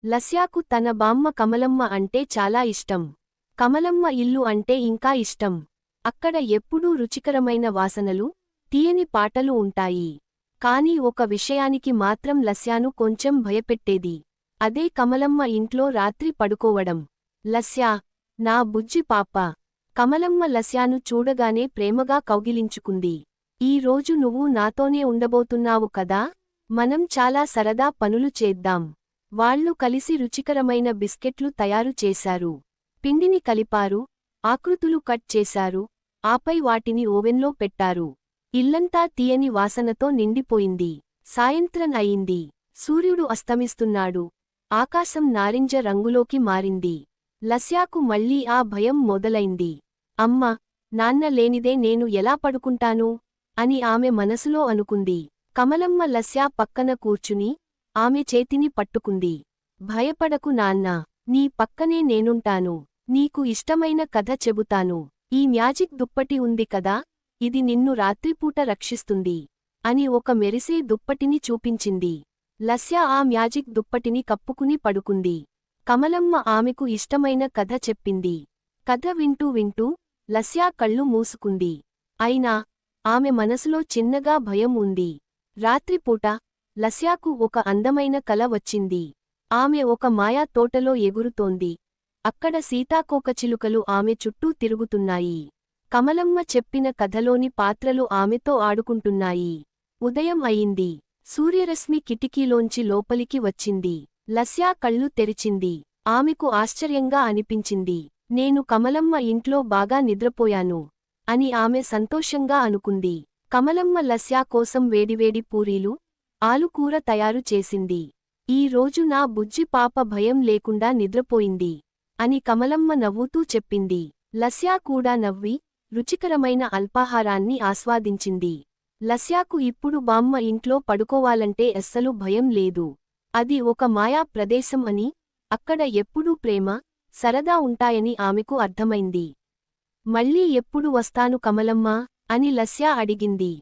లస్యాకు తన బామ్మ కమలమ్మ అంటే చాలా ఇష్టం. కమలమ్మ ఇల్లు అంటే ఇంకా ఇష్టం. అక్కడ ఎప్పుడూ రుచికరమైన వాసనలు, తీయని పాటలు ఉంటాయి. కాని ఒక విషయానికి మాత్రం లస్యాను కొంచెం భయపెట్టేది. అదే కమలమ్మ ఇంట్లో రాత్రి పడుకోవడం. లస్యా, నా బుజ్జి పాప. కమలమ్మ లస్యాను చూడగానే ప్రేమగా కౌగిలించుకుంది. ఈ రోజు నువ్వు నాతోనే ఉండబోతున్నావు కదా, మనం చాలా సరదా పనులు చేద్దాం. వాళ్లు కలిసి రుచికరమైన బిస్కెట్లు తయారు చేశారు. పిండిని కలిపారు, ఆకృతులు కట్ చేశారు, ఆపై వాటిని ఓవెన్లో పెట్టారు. ఇల్లంతా తీయని వాసనతో నిండిపోయింది. సాయంత్రం అయింది. సూర్యుడు అస్తమిస్తున్నాడు. ఆకాశం నారింజ రంగులోకి మారింది. లస్యాకు మళ్లీ ఆ భయం మొదలైంది. అమ్మ, నాన్న లేనిదే నేను ఎలా పడుకుంటాను అని ఆమె మనసులో అనుకుంది. కమలమ్మ లస్యా పక్కన కూర్చుని ఆమె చేతిని పట్టుకుంది. భయపడకు నాన్నా, నీ పక్కనే నేనుంటాను. నీకు ఇష్టమైన కథ చెబుతాను. ఈ మ్యాజిక్ దుప్పటి ఉంది కదా, ఇది నిన్ను రాత్రిపూట రక్షిస్తుంది అని ఒక మెరిసే దుప్పటిని చూపించింది. లస్యా ఆ మ్యాజిక్ దుప్పటిని కప్పుకుని పడుకుంది. కమలమ్మ ఆమెకు ఇష్టమైన కథ చెప్పింది. కథ వింటూ వింటూ లస్యా కళ్ళు మూసుకుంది. అయినా ఆమె మనసులో చిన్నగా భయం ఉంది. రాత్రిపూట లస్యాకు ఒక అందమైన కల వచ్చింది. ఆమె ఒక మాయా తోటలో ఎగురుతోంది. అక్కడ సీతాకోకచిలుకలు ఆమె చుట్టూ తిరుగుతున్నాయి. కమలమ్మ చెప్పిన కథలోని పాత్రలు ఆమెతో ఆడుకుంటున్నాయి. ఉదయం అయింది. సూర్యరశ్మి కిటికీలోంచి లోపలికి వచ్చింది. లస్యా కళ్ళు తెరిచింది. ఆమెకు ఆశ్చర్యంగా అనిపించింది. నేను కమలమ్మ ఇంట్లో బాగా నిద్రపోయాను అని ఆమె సంతోషంగా అనుకుంది. కమలమ్మ లస్యా కోసం వేడివేడి పూరీలు, ఆలుకూర తయారు చేసింది. ఈ రోజు నా బుజ్జి పాప భయం లేకుండా నిద్రపోయింది అని కమలమ్మ నవ్వుతూ చెప్పింది. లస్యా కూడా నవ్వి రుచికరమైన అల్పాహారాన్ని ఆస్వాదించింది. లస్యాకు ఇప్పుడు బామ్మ ఇంట్లో పడుకోవాలంటే అస్సలు భయం లేదు. అది ఒక మాయా ప్రదేశం అని, అక్కడ ఎప్పుడూ ప్రేమ, సరదా ఉంటాయని ఆమెకు అర్థమైంది. మళ్ళీ ఎప్పుడు వస్తాను కమలమ్మా అని లస్యా అడిగింది.